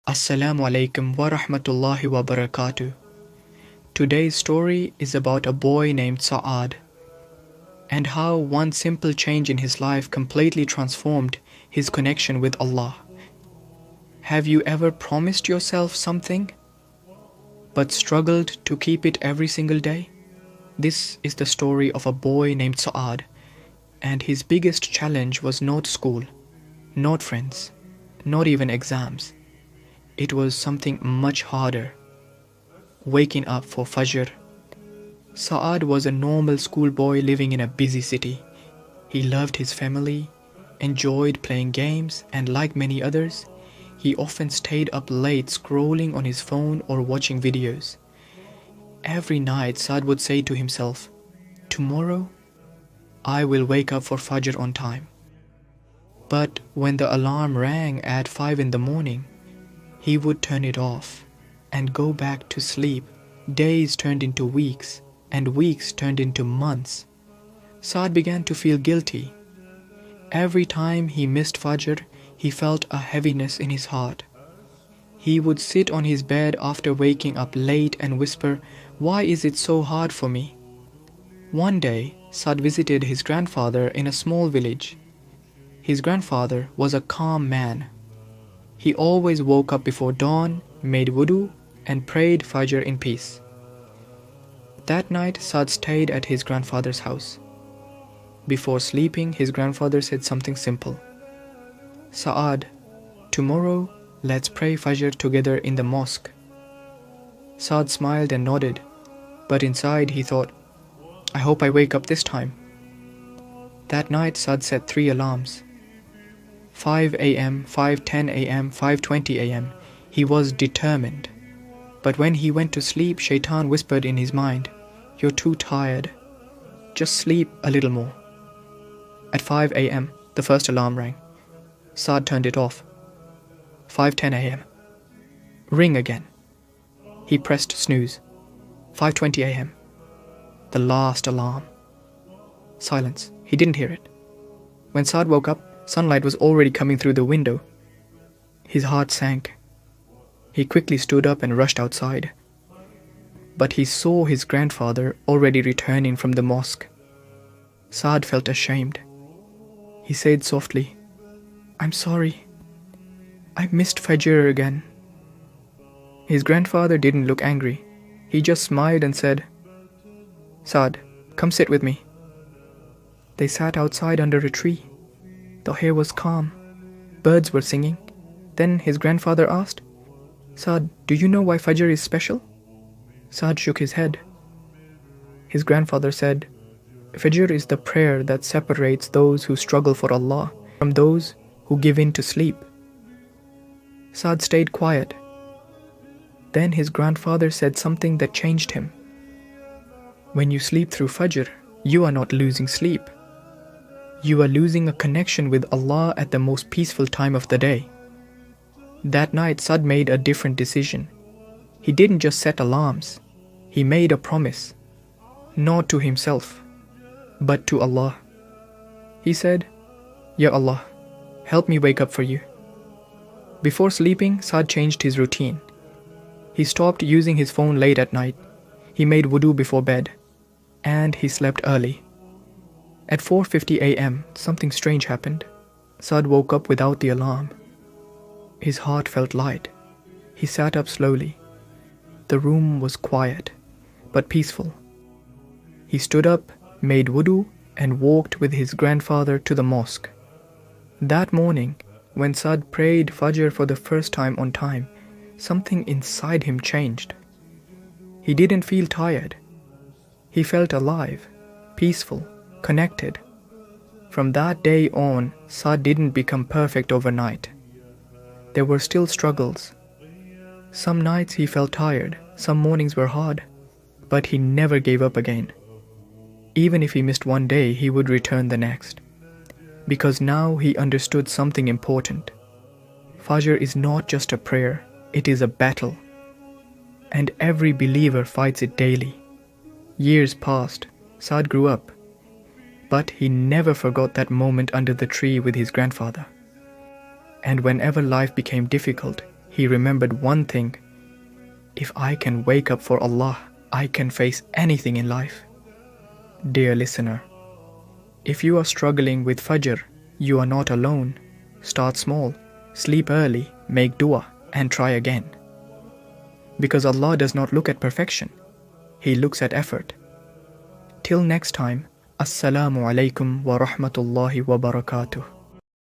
Assalamu alaikum wa rahmatullahi wa barakatuh. Today's story is about a boy named Saad and how one simple change in his life completely transformed his connection with Allah. Have you ever promised yourself something but struggled to keep it every single day? This is the story of a boy named Saad, and his biggest challenge was not school, not friends, not even exams. It was something much harder: waking up for Fajr. Saad was a normal schoolboy living in a busy city. He loved his family, enjoyed playing games, and like many others, he often stayed up late scrolling on his phone or watching videos. Every night Saad would say to himself, "Tomorrow, I will wake up for Fajr on time." But when the alarm rang at 5 in the morning, he would turn it off and go back to sleep. Days turned into weeks, and weeks turned into months. Saad began to feel guilty. Every time he missed Fajr, he felt a heaviness in his heart. He would sit on his bed after waking up late and whisper, "Why is it so hard for me?" One day, Saad visited his grandfather in a small village. His grandfather was a calm man. He always woke up before dawn, made wudu, and prayed Fajr in peace. That night, Saad stayed at his grandfather's house. Before sleeping, his grandfather said something simple. "Saad, tomorrow let's pray Fajr together in the mosque." Saad smiled and nodded, but inside he thought, "I hope I wake up this time." That night, Saad set 3 alarms. 5 a.m., 5:10 a.m., 5:20 a.m. He was determined. But when he went to sleep, Shaitan whispered in his mind, "You're too tired. Just sleep a little more." At 5 a.m., the first alarm rang. Saad turned it off. 5:10 a.m. Ring again. He pressed snooze. 5:20 a.m. The last alarm. Silence. He didn't hear it. When Saad woke up, sunlight was already coming through the window. His heart sank. He quickly stood up and rushed outside. But he saw his grandfather already returning from the mosque. Saad felt ashamed. He said softly, "I'm sorry. I missed Fajr again." His grandfather didn't look angry. He just smiled and said, "Saad, come sit with me." They sat outside under a tree. The air was calm. Birds were singing. Then his grandfather asked, "Saad, do you know why Fajr is special?" Saad shook his head. His grandfather said, "Fajr is the prayer that separates those who struggle for Allah from those who give in to sleep." Saad stayed quiet. Then his grandfather said something that changed him. "When you sleep through Fajr, you are not losing sleep. You are losing a connection with Allah at the most peaceful time of the day." That night, Saad made a different decision. He didn't just set alarms. He made a promise. Not to himself, but to Allah. He said, "Ya Allah, help me wake up for you." Before sleeping, Saad changed his routine. He stopped using his phone late at night. He made wudu before bed. And he slept early. At 4:50 a.m., something strange happened. Saad woke up without the alarm. His heart felt light. He sat up slowly. The room was quiet, but peaceful. He stood up, made wudu, and walked with his grandfather to the mosque. That morning, when Saad prayed Fajr for the first time on time, something inside him changed. He didn't feel tired. He felt alive, peaceful, connected. From that day on, Saad didn't become perfect overnight. There were still struggles. Some nights he felt tired, some mornings were hard, but he never gave up again. Even if he missed one day, he would return the next. Because now he understood something important. Fajr is not just a prayer, it is a battle. And every believer fights it daily. Years passed, Saad grew up, but he never forgot that moment under the tree with his grandfather. And whenever life became difficult, he remembered one thing: if I can wake up for Allah, I can face anything in life. Dear listener, if you are struggling with Fajr, you are not alone. Start small, sleep early, make dua, and try again. Because Allah does not look at perfection, He looks at effort. Till next time, Assalamu alaikum wa rahmatullahi wa barakatuh.